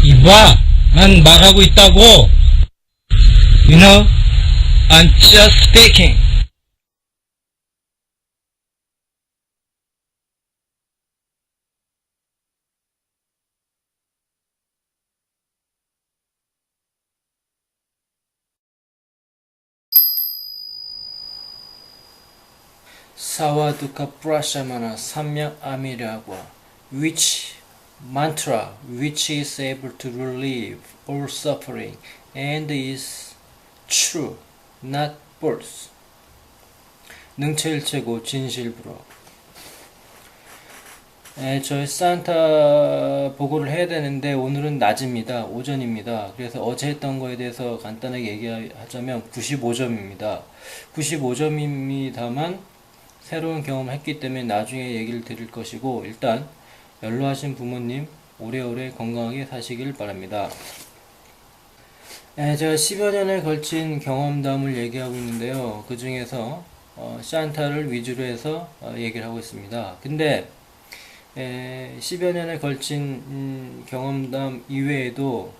이봐, 난 말하고 있다고. You know, I'm just speaking. 사와두카 프라샤마나 삼명 아미라과 which mantra which is able to relieve all suffering and is true, not false. 능체일체고 진실불허. 저희 산타 보고를 해야 되는데 오늘은 낮입니다. 오전입니다. 그래서 어제 했던 거에 대해서 간단하게 얘기하자면 95점입니다. 95점입니다만 새로운 경험을 했기 때문에 나중에 얘기를 드릴 것이고, 일단 연로하신 부모님 오래오래 건강하게 사시길 바랍니다. 제가 10여 년에 걸친 경험담을 얘기하고 있는데요. 그 중에서 산타를 위주로 해서 얘기를 하고 있습니다. 근데 10여 년에 걸친 경험담 이외에도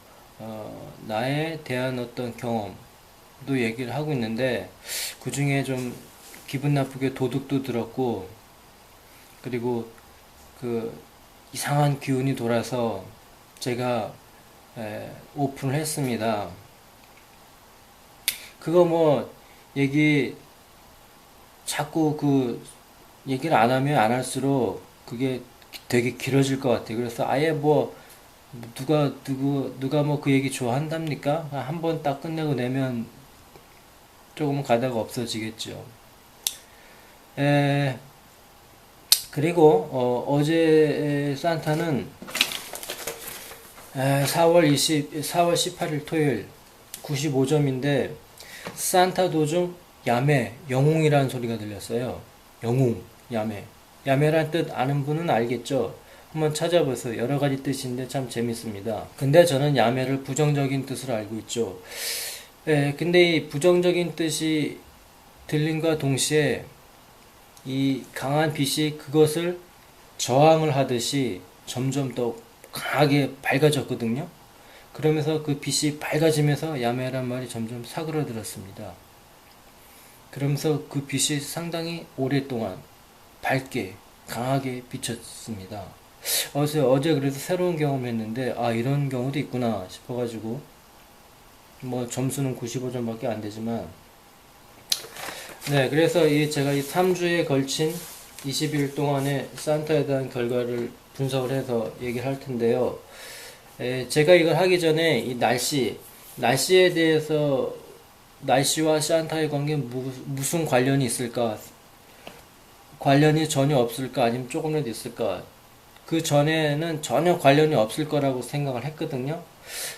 나에 대한 어떤 경험도 얘기를 하고 있는데, 그 중에 좀 기분 나쁘게 도둑도 들었고, 그리고 그 이상한 기운이 돌아서 제가 오픈을 했습니다. 그거 뭐 자꾸 그 얘기를 안 하면 안 할수록 그게 되게 길어질 것 같아요. 그래서 아예 뭐 누가 뭐 그 얘기 좋아한답니까? 한 번 딱 끝내고 내면 조금 가다가 없어지겠죠. 그리고 어제 산타는 4월 18일 토요일 95점인데 산타 도중 야매, 영웅이라는 소리가 들렸어요. 영웅, 야매. 야매란 뜻 아는 분은 알겠죠? 한번 찾아보세요. 여러 가지 뜻인데 참 재밌습니다. 근데 저는 야매를 부정적인 뜻으로 알고 있죠. 근데 이 부정적인 뜻이 들림과 동시에 이 강한 빛이 그것을 저항을 하듯이 점점 더 강하게 밝아졌거든요. 그러면서 그 빛이 밝아지면서 야매란 말이 점점 사그러들었습니다. 그러면서 그 빛이 상당히 오랫동안 밝게 강하게 비쳤습니다. 어제 그래서 새로운 경험을 했는데 이런 경우도 있구나 싶어가지고, 뭐 점수는 95점밖에 안 되지만, 그래서 제가 이 3주에 걸친 20일 동안의 산타에 대한 결과를 분석을 해서 얘기를 할 텐데요. 제가 이걸 하기 전에 이 날씨에 대해서, 날씨와 산타의 관계 무슨 관련이 있을까? 관련이 전혀 없을까? 아니면 조금이라도 있을까? 그 전에는 전혀 관련이 없을 거라고 생각을 했거든요.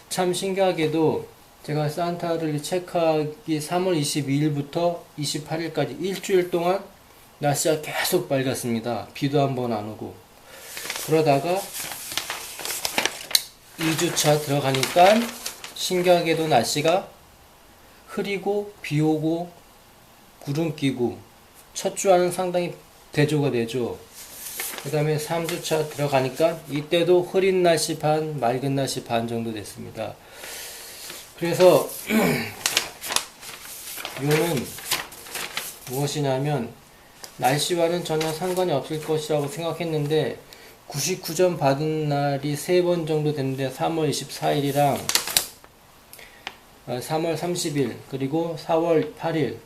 참 신기하게도 제가 산타를 체크하기 3월 22일부터 28일까지 일주일 동안 날씨가 계속 밝았습니다. 비도 한 번 안 오고. 그러다가 2주차 들어가니까 신기하게도 날씨가 흐리고 비 오고 구름 끼고, 첫 주와는 상당히 대조가 되죠. 그 다음에 3주차 들어가니까 이때도 흐린 날씨 반, 맑은 날씨 반 정도 됐습니다. 그래서 이거는 무엇이냐면 날씨와는 전혀 상관이 없을 것이라고 생각했는데 99점 받은 날이 3번 정도 됐는데 3월 24일이랑 3월 30일 그리고 4월 8일.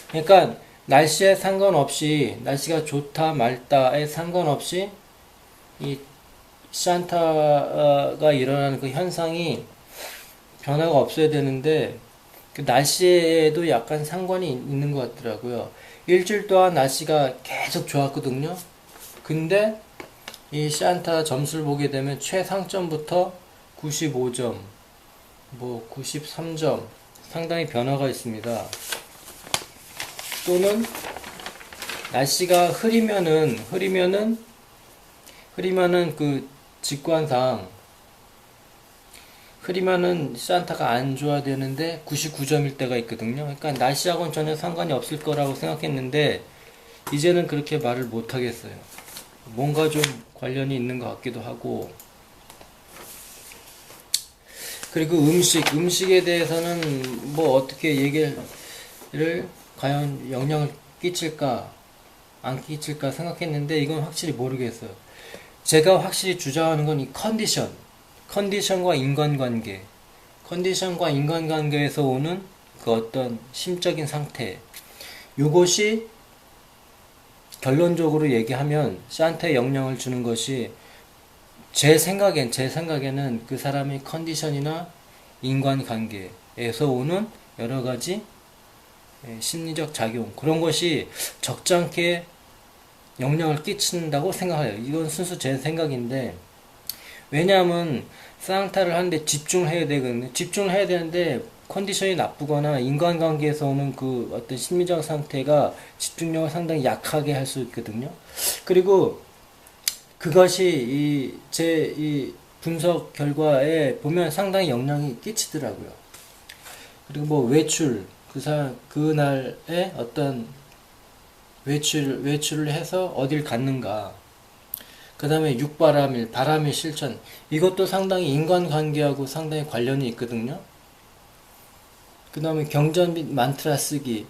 그러니까 날씨에 상관없이, 날씨가 좋다 말다에 상관없이 이 산타가 일어나는 그 현상이 변화가 없어야 되는데 그 날씨에도 약간 상관이 있는 것 같더라고요. 일주일 동안 날씨가 계속 좋았거든요. 근데 이 산타 점수를 보게 되면 최상점부터 95점, 뭐 93점 상당히 변화가 있습니다. 또는 날씨가 흐리면은 그 직관상 흐리면은 산타가 안 좋아야 되는데 99점일 때가 있거든요. 그러니까 날씨하고는 전혀 상관이 없을 거라고 생각했는데 이제는 그렇게 말을 못 하겠어요. 뭔가 좀 관련이 있는 것 같기도 하고, 그리고 음식에 대해서는 뭐 어떻게 얘기를 과연 영향을 끼칠까 안 끼칠까 생각했는데 이건 확실히 모르겠어요. 제가 확실히 주장하는 건 이 컨디션과 인간관계, 컨디션과 인간관계에서 오는 그 어떤 심적인 상태, 이것이 결론적으로 얘기하면 산타에 영향을 주는 것이 제 생각에는 그 사람의 컨디션이나 인간관계에서 오는 여러 가지 심리적 작용, 그런 것이 적잖게 영향을 끼친다고 생각해요. 이건 순수 제 생각인데, 왜냐하면 산타를 하는데 집중을 해야 되거든요. 집중을 해야 되는데 컨디션이 나쁘거나 인간관계에서 오는 그 어떤 심리적 상태가 집중력을 상당히 약하게 할 수 있거든요. 그리고 그것이 이 분석 결과에 보면 상당히 영향이 끼치더라고요. 그리고 뭐 외출, 그날에 어떤 외출을 해서 어딜 갔는가, 그 다음에 육바람일, 바람의 실천, 이것도 상당히 인간관계하고 상당히 관련이 있거든요. 그 다음에 경전 및 만트라 쓰기,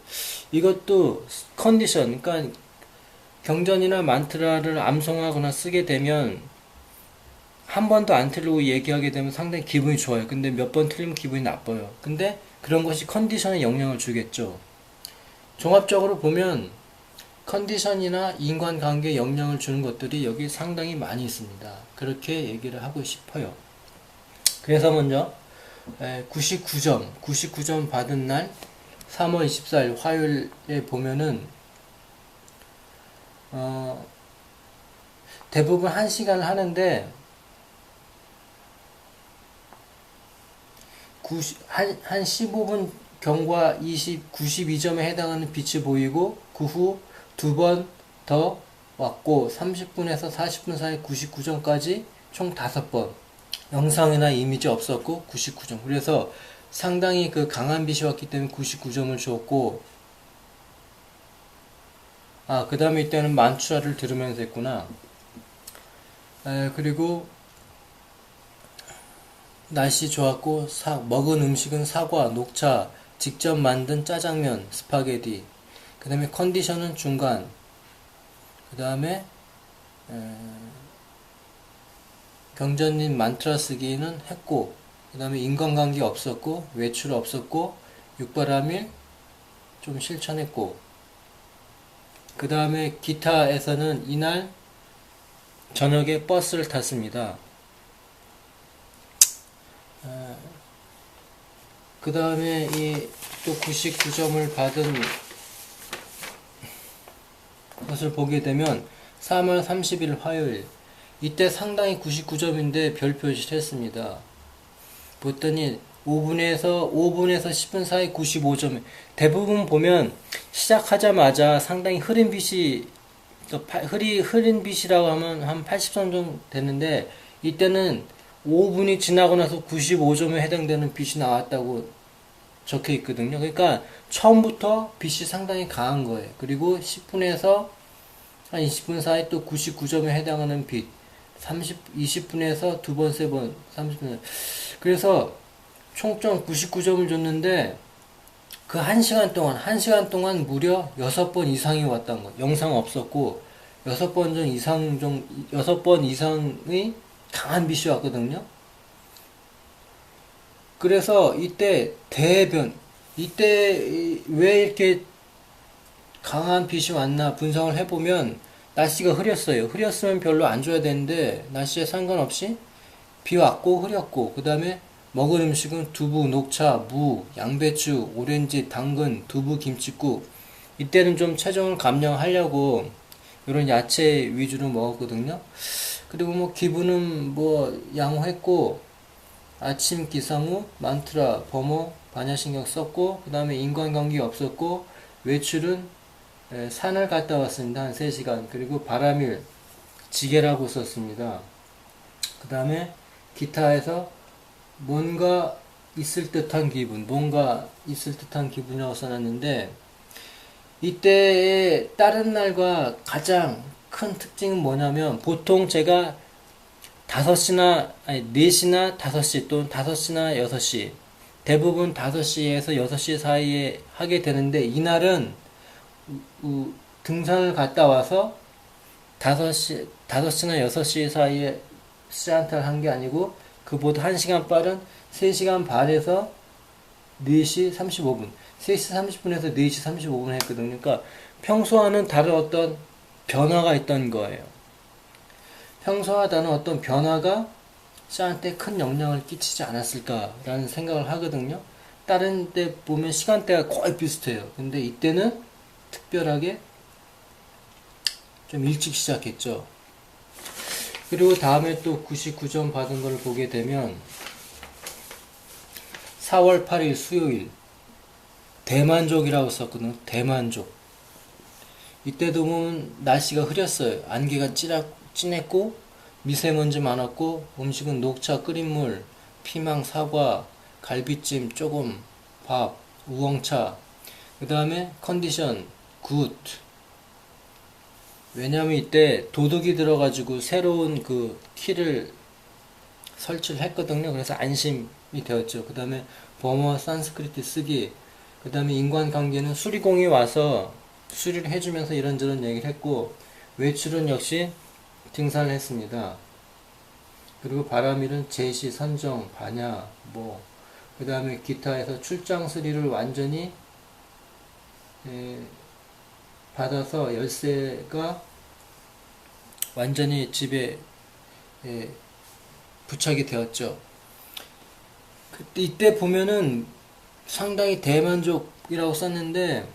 이것도 컨디션, 그러니까 경전이나 만트라를 암송하거나 쓰게 되면 한 번도 안 틀리고 얘기하게 되면 상당히 기분이 좋아요. 근데 몇 번 틀리면 기분이 나빠요. 근데 그런 것이 컨디션에 영향을 주겠죠. 종합적으로 보면 컨디션이나 인간관계에 영향을 주는 것들이 여기 상당히 많이 있습니다. 그렇게 얘기를 하고 싶어요. 그래서 먼저 99점 받은 날 3월 24일 화요일에 보면은 대부분 1시간을 하는데 한 15분 경과 92점에 해당하는 빛이 보이고 그 후 2번 더 왔고 30분에서 40분 사이 99점까지 총 5번 영상이나 이미지 없었고 99점. 그래서 상당히 그 강한 빛이 왔기 때문에 99점을 주었고, 그 다음에 이때는 만추라를 들으면서 했구나. 그리고 날씨 좋았고 먹은 음식은 사과, 녹차, 직접 만든 짜장면, 스파게티. 그 다음에 컨디션은 중간. 그 다음에 경전님 만트라 쓰기는 했고, 그 다음에 인간관계 없었고, 외출 없었고, 육바람일 좀 실천했고, 그 다음에 기타에서는 이날 저녁에 버스를 탔습니다. 그 다음에 이 또 99점을 받은 것을 보게 되면 3월 30일 화요일, 이때 상당히 99점인데 별 표시를 했습니다. 봤더니 5분에서 10분 사이 95점. 대부분 보면 시작하자마자 상당히 흐린 빛이라고 하면 한 80점 정도 되는데, 이때는 5분이 지나고 나서 95점에 해당되는 빛이 나왔다고 적혀 있거든요. 그러니까 처음부터 빛이 상당히 강한 거예요. 그리고 10분에서 한 20분 사이 또 99점에 해당하는 빛, 20분에서 2번, 3번, 30분. 그래서 총점 99점을 줬는데 그 1시간 동안 무려 6번 이상이 왔다는 거예요. 영상 없었고 6번 이상의 강한 빛이 왔거든요. 그래서 이때 왜 이렇게 강한 빛이 왔나 분석을 해보면 날씨가 흐렸어요. 흐렸으면 별로 안 줘야 되는데 날씨에 상관없이 비 왔고 흐렸고, 그 다음에 먹은 음식은 두부, 녹차, 무, 양배추, 오렌지, 당근, 두부, 김칫국. 이때는 좀 체중을 감량하려고 이런 야채 위주로 먹었거든요. 그리고 뭐 기분은 뭐 양호했고, 아침 기상 후 만트라, 범호, 반야신경 썼고, 그 다음에 인간관계 없었고, 외출은 산을 갔다 왔습니다. 한 3시간. 그리고 바람일, 지게라고 썼습니다. 그 다음에 기타에서 뭔가 있을 듯한 기분이라고 써놨는데, 이때의 다른 날과 가장 큰 특징은 뭐냐면, 보통 제가 5시나, 아니, 4시나 5시 또는 5시나 6시. 대부분 5시에서 6시 사이에 하게 되는데, 이날은 등산을 갔다 와서 5시나 6시 사이에 시안타를 한 게 아니고, 그보다 1시간 빠른 3시간 반에서 4시 35분. 3시 30분에서 4시 35분 했거든요. 그러니까 평소와는 다른 어떤 변화가 있던 거예요. 평소와 다른 어떤 변화가 시간대에 큰 영향을 끼치지 않았을까라는 생각을 하거든요. 다른 데 보면 시간대가 거의 비슷해요. 근데 이때는 특별하게 좀 일찍 시작했죠. 그리고 다음에 또 99점 받은 걸 보게 되면 4월 8일 수요일 대만족이라고 썼거든요. 대만족. 이때도 보면 날씨가 흐렸어요. 안개가 진했고 미세먼지 많았고 음식은 녹차, 끓인 물, 피망, 사과, 갈비찜, 조금, 밥, 우엉차. 그 다음에 컨디션 굿. 왜냐면 이때 도둑이 들어가지고 새로운 그 키를 설치를 했거든요. 그래서 안심이 되었죠. 그 다음에 범어 산스크리트 쓰기. 그 다음에 인간관계는 수리공이 와서 수리를 해주면서 이런저런 얘기를 했고, 외출은 역시 등산을 했습니다. 그리고 바람일은 제시, 선정, 반야, 그 다음에 기타에서 출장 수리를 완전히 받아서 열쇠가 완전히 집에 부착이 되었죠. 이때 보면은 상당히 대만족이라고 썼는데,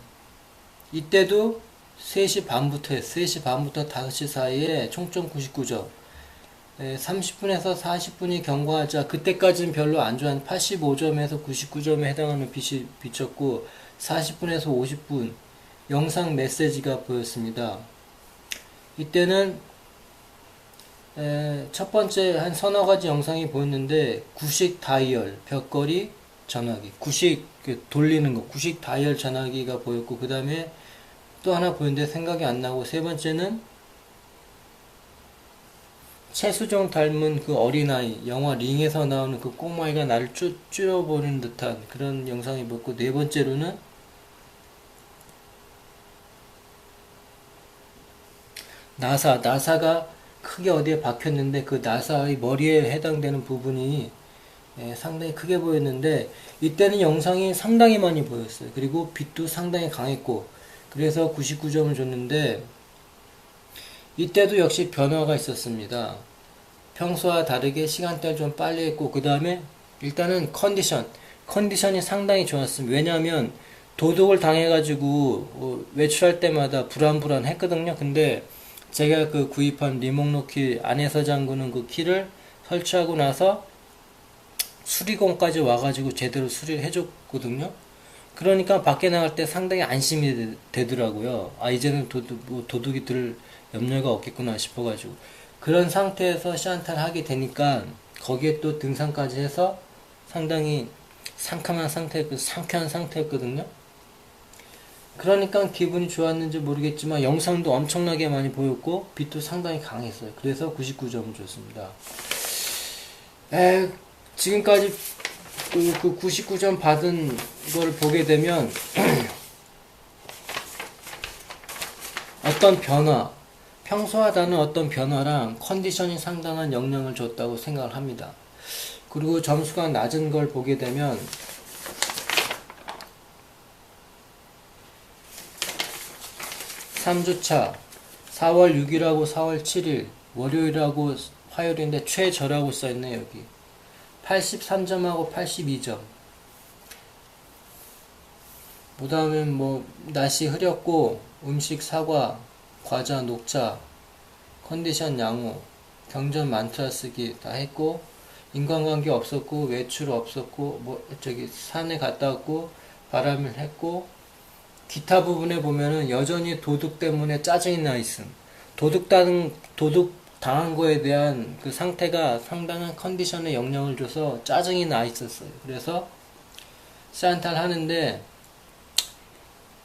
이때도 3시 반부터 했어요. 3시 반부터 5시 사이에 총점 99점. 30분에서 40분이 경과하자 그때까지는 별로 안 좋아한 85점에서 99점에 해당하는 빛이 비쳤고, 40분에서 50분 영상 메시지가 보였습니다. 이때는 첫 번째 한 서너 가지 영상이 보였는데, 구식 다이얼, 벽걸이, 전화기, 구식 돌리는 거, 구식 다이얼 전화기가 보였고, 그 다음에 또 하나 보였는데 생각이 안 나고, 세 번째는 최수종 닮은 그 어린아이, 영화 링에서 나오는 그 꼬마이가 나를 쭈려보는 듯한 그런 영상이 보였고, 네 번째로는 나사가 크게 어디에 박혔는데, 그 나사의 머리에 해당되는 부분이 상당히 크게 보였는데, 이때는 영상이 상당히 많이 보였어요. 그리고 빛도 상당히 강했고, 그래서 99점을 줬는데, 이때도 역시 변화가 있었습니다. 평소와 다르게 시간대를 좀 빨리 했고, 그 다음에 일단은 컨디션이 상당히 좋았습니다. 왜냐하면 도둑을 당해가지고 외출할 때마다 불안했거든요. 근데 제가 그 구입한 리목록 키 안에서 잠그는 그 키를 설치하고 나서 수리공까지 와가지고 제대로 수리를 해줬거든요. 그러니까 밖에 나갈 때 상당히 안심이 되더라고요. 이제는 도둑이 들 염려가 없겠구나 싶어가지고. 그런 상태에서 시안타를 하게 되니까 거기에 또 등산까지 해서 상당히 상큼한 상쾌한 상태였거든요. 그러니까 기분이 좋았는지 모르겠지만 영상도 엄청나게 많이 보였고 빛도 상당히 강했어요. 그래서 99점을 줬습니다. 지금까지 그 99점 받은 걸 보게 되면 어떤 변화, 평소와 다른 어떤 변화랑 컨디션이 상당한 영향을 줬다고 생각을 합니다. 그리고 점수가 낮은 걸 보게 되면 3주차 4월 6일하고 4월 7일 월요일하고 화요일인데 최저라고 써있네. 여기 83점하고 82점. 그 다음에 날씨 흐렸고 음식 사과, 과자, 녹차, 컨디션 양호, 경전 만트라 쓰기 다 했고, 인간관계 없었고, 외출 없었고, 산에 갔다 왔고, 바람을 했고, 기타 부분에 보면은 여전히 도둑 때문에 짜증이 나 있음. 도둑 당한 거에 대한 그 상태가 상당한 컨디션에 영향을 줘서 짜증이 나 있었어요. 그래서 시안타를 하는데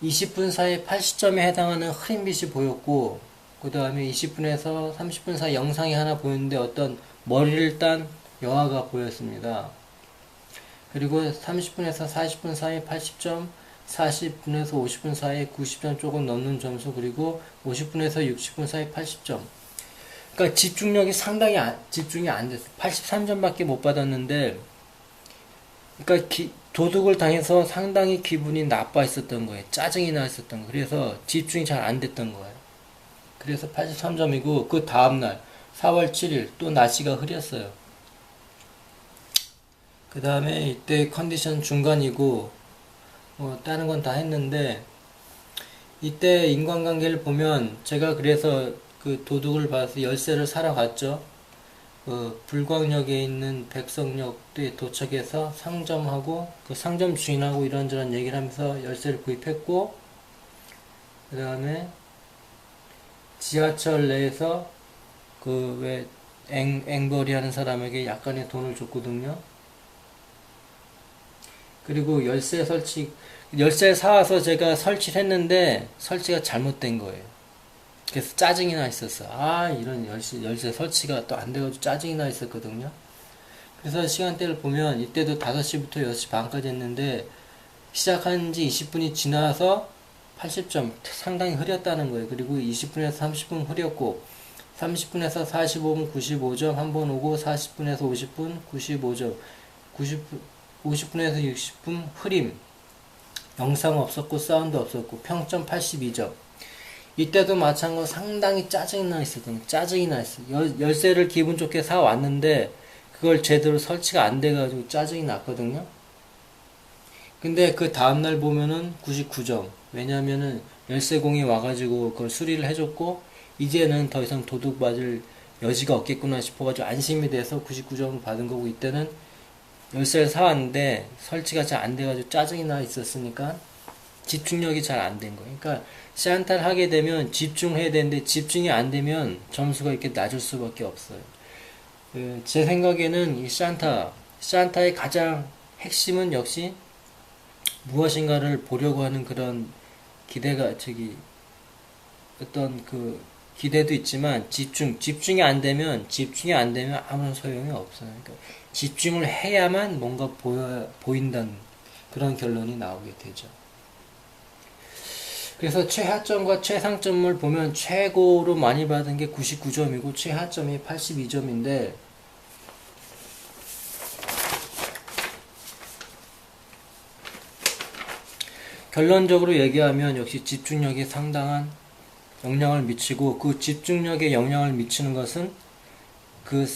20분 사이 80점에 해당하는 흐린 빛이 보였고, 그 다음에 20분에서 30분 사이 영상이 하나 보였는데 어떤 머리를 딴 여아가 보였습니다. 그리고 30분에서 40분 사이 80점, 40분에서 50분 사이 90점 조금 넘는 점수, 그리고 50분에서 60분 사이 80점. 그러니까 집중력이 상당히 집중이 안 됐어요. 83점밖에 못 받았는데, 그러니까 도둑을 당해서 상당히 기분이 나빠 있었던 거예요. 짜증이 나 있었던 거예요. 그래서 집중이 잘 안 됐던 거예요. 그래서 83점이고, 그 다음날 4월 7일 또 날씨가 흐렸어요. 그 다음에 이때 컨디션 중간이고 다른 건 다 했는데, 이때 인간관계를 보면 제가 그래서 그 도둑을 봐서 열쇠를 사러 갔죠. 불광역에 있는 백석역에 도착해서 상점하고 그 상점 주인하고 이런저런 얘기를 하면서 열쇠를 구입했고, 그 다음에 지하철 내에서 그 왜 앵벌이 하는 사람에게 약간의 돈을 줬거든요. 그리고 열쇠 사와서 제가 설치를 했는데 설치가 잘못된 거예요. 그래서 짜증이 나 있었어. 이런 열쇠 설치가 또 안 돼가지고 짜증이 나 있었거든요. 그래서 시간대를 보면 이때도 5시부터 6시 반까지 했는데, 시작한 지 20분이 지나서 80점, 상당히 흐렸다는 거예요. 그리고 20분에서 30분 흐렸고, 30분에서 45분 95점 한 번 오고, 40분에서 50분 95점, 50분에서 60분 흐림, 영상 없었고 사운드 없었고, 평점 82점. 이때도 마찬가지로 상당히 짜증이 나 있었거든요. 짜증이 나 있어요. 열쇠를 기분 좋게 사왔는데 그걸 제대로 설치가 안 돼가지고 짜증이 났거든요. 근데 그 다음날 보면은 99점. 왜냐면은 열쇠공이 와가지고 그걸 수리를 해줬고, 이제는 더 이상 도둑 맞을 여지가 없겠구나 싶어가지고 안심이 돼서 99점을 받은 거고, 이때는 열쇠를 사왔는데 설치가 잘 안 돼가지고 짜증이 나 있었으니까 집중력이 잘 안 된 거예요. 그러니까 샨탈 하게 되면 집중해야 되는데 집중이 안 되면 점수가 이렇게 낮을 수밖에 없어요. 제 생각에는 이 샨타의 가장 핵심은 역시 무엇인가를 보려고 하는 그런 어떤 그 기대도 있지만, 집중이 안 되면 아무런 소용이 없어요. 그러니까 집중을 해야만 뭔가 보인다는 그런 결론이 나오게 되죠. 그래서 최하점과 최상점을 보면 최고로 많이 받은 게 99점이고 최하점이 82점인데, 결론적으로 얘기하면 역시 집중력이 상당한 영향을 미치고, 그 집중력에 영향을 미치는 것은 그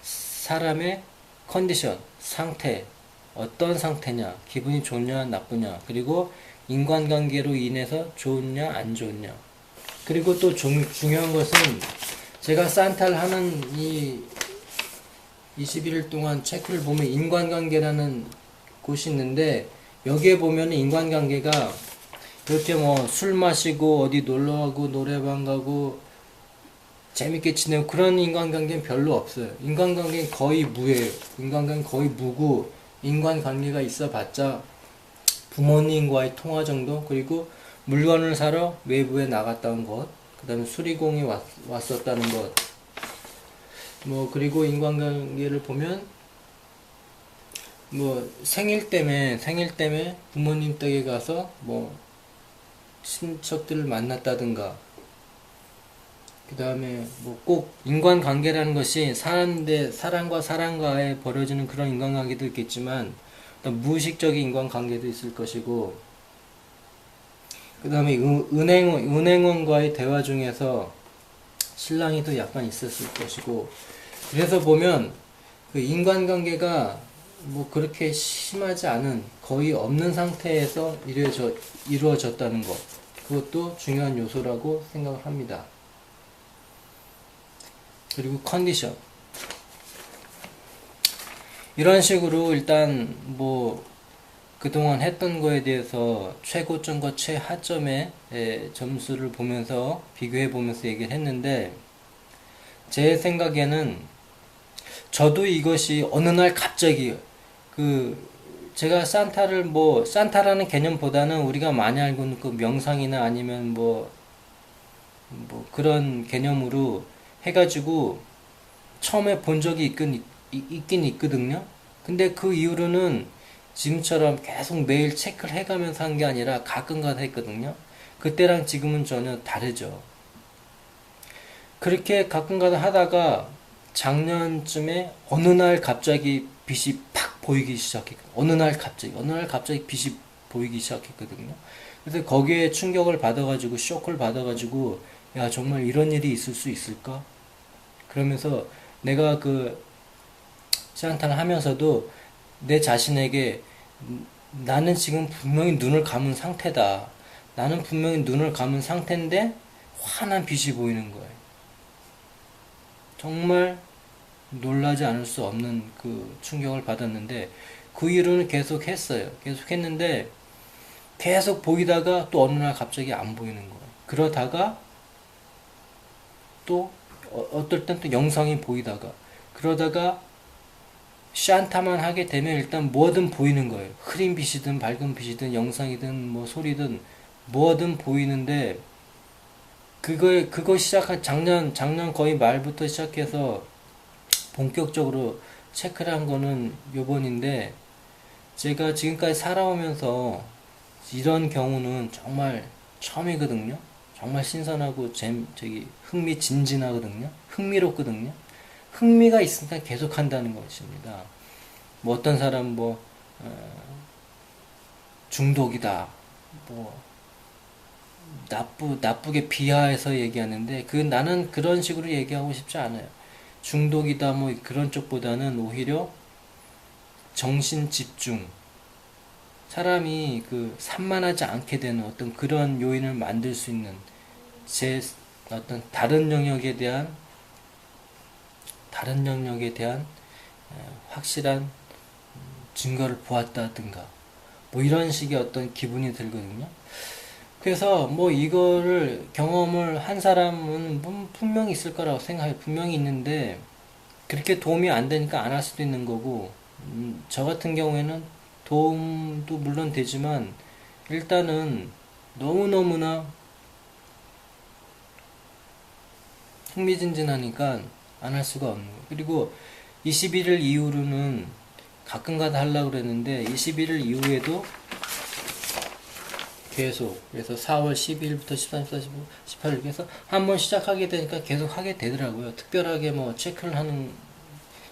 사람의 컨디션, 상태, 어떤 상태냐, 기분이 좋냐 나쁘냐, 그리고 인간관계로 인해서 좋냐 안 좋냐. 그리고 또 중요한 것은, 제가 산타를 하는 이 21일 동안 체크를 보면 인간관계라는 곳이 있는데, 여기에 보면 인간관계가 그렇게 뭐 술 마시고 어디 놀러가고 노래방 가고 재밌게 지내고 그런 인간관계는 별로 없어요. 인간관계는 거의 무예요. 인간관계는 거의 무고, 인간관계가 있어봤자 부모님과의 통화 정도, 그리고 물건을 사러 외부에 나갔다는 것, 그 다음에 수리공이 왔었다는 것, 그리고 인간관계를 보면 생일 때문에 부모님 댁에 가서 친척들을 만났다든가, 그 다음에 꼭 인간관계라는 것이 사람과 사람과의 벌어지는 그런 인간관계도 있겠지만, 무의식적인 인간관계도 있을 것이고, 그 다음에 은행원과의 대화 중에서 실랑이도 약간 있었을 것이고, 그래서 보면 그 인간관계가 그렇게 심하지 않은, 거의 없는 상태에서 이루어졌다는 것, 그것도 중요한 요소라고 생각을 합니다. 그리고 컨디션, 이런 식으로 일단 그동안 했던 거에 대해서 최고점과 최하점의 점수를 보면서 비교해 보면서 얘기를 했는데, 제 생각에는 저도 이것이 어느 날 갑자기 제가 산타라는 개념보다는 우리가 많이 알고 있는 그 명상이나 아니면 그런 개념으로 해가지고 처음에 본 적이 있긴 있거든요. 근데 그 이후로는 지금처럼 계속 매일 체크를 해가면서 한 게 아니라 가끔가다 했거든요. 그때랑 지금은 전혀 다르죠. 그렇게 가끔가다 하다가 작년쯤에 어느 날 갑자기 빛이 팍 보이기 시작했거든요. 어느 날 갑자기 빛이 보이기 시작했거든요. 그래서 거기에 충격을 받아가지고 쇼크를 받아가지고 야 정말 이런 일이 있을 수 있을까? 그러면서 내가 그 시안타를 하면서도 내 자신에게 나는 지금 분명히 눈을 감은 상태다. 나는 분명히 눈을 감은 상태인데 환한 빛이 보이는 거예요. 정말 놀라지 않을 수 없는 그 충격을 받았는데 그 이후로는 계속 했어요. 계속 했는데 계속 보이다가 또 어느 날 갑자기 안 보이는 거예요. 그러다가 또 어떨 땐 또 영상이 보이다가 그러다가 샨타만 하게 되면 일단 뭐든 보이는 거예요. 흐린 빛이든 밝은 빛이든 영상이든 뭐 소리든 뭐든 보이는데 그거 시작한 작년 거의 말부터 시작해서 본격적으로 체크를 한 거는 요번인데 제가 지금까지 살아오면서 이런 경우는 정말 처음이거든요. 정말 신선하고 흥미진진하거든요. 흥미롭거든요. 흥미가 있으니까 계속 한다는 것입니다. 뭐 어떤 사람 중독이다. 뭐 나쁘게 비하해서 얘기하는데 나는 그런 식으로 얘기하고 싶지 않아요. 중독이다 뭐 그런 쪽보다는 오히려 정신 집중 사람이 산만하지 않게 되는 어떤 그런 요인을 만들 수 있는 제 어떤 다른 영역에 대한 확실한 증거를 보았다든가 뭐 이런 식의 어떤 기분이 들거든요. 그래서 뭐 이거를 경험을 한 사람은 분명히 있을 거라고 생각해요. 분명히 있는데 그렇게 도움이 안 되니까 안 할 수도 있는 거고 저 같은 경우에는 도움도 물론 되지만 일단은 너무너무나 흥미진진하니까 안 할 수가 없는 거예요. 그리고 21일 이후로는 가끔가다 하려고 그랬는데 21일 이후에도 계속 그래서 4월 12일부터 13, 14, 15, 18일 해서 한번 시작하게 되니까 계속 하게 되더라고요. 특별하게 뭐 체크를 하는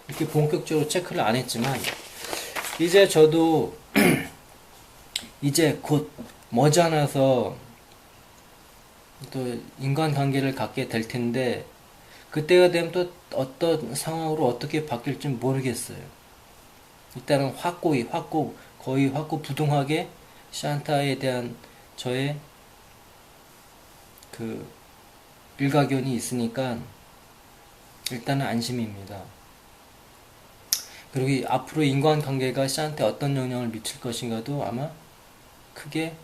이렇게 본격적으로 체크를 안 했지만 이제 저도 이제 곧 머지않아서 또 인간관계를 갖게 될 텐데 그때가 되면 또 어떤 상황으로 어떻게 바뀔지 모르겠어요. 일단은 거의 확고부동하게 샨타에 대한 저의 일가견이 있으니까 일단은 안심입니다. 그리고 앞으로 인간관계가 샨타에 어떤 영향을 미칠 것인가도 아마 크게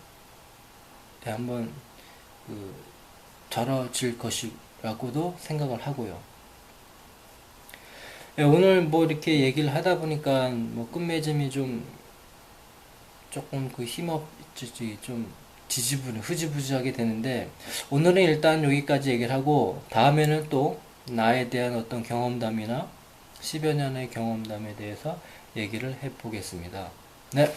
한번 다뤄질 것이라고도 생각을 하고요. 오늘 뭐 이렇게 얘기를 하다 보니까 뭐 끝맺음이 조금 힘없이 좀 흐지부지하게 되는데 오늘은 일단 여기까지 얘기를 하고 다음에는 또 나에 대한 어떤 경험담이나 10여 년의 경험담에 대해서 얘기를 해보겠습니다. 네.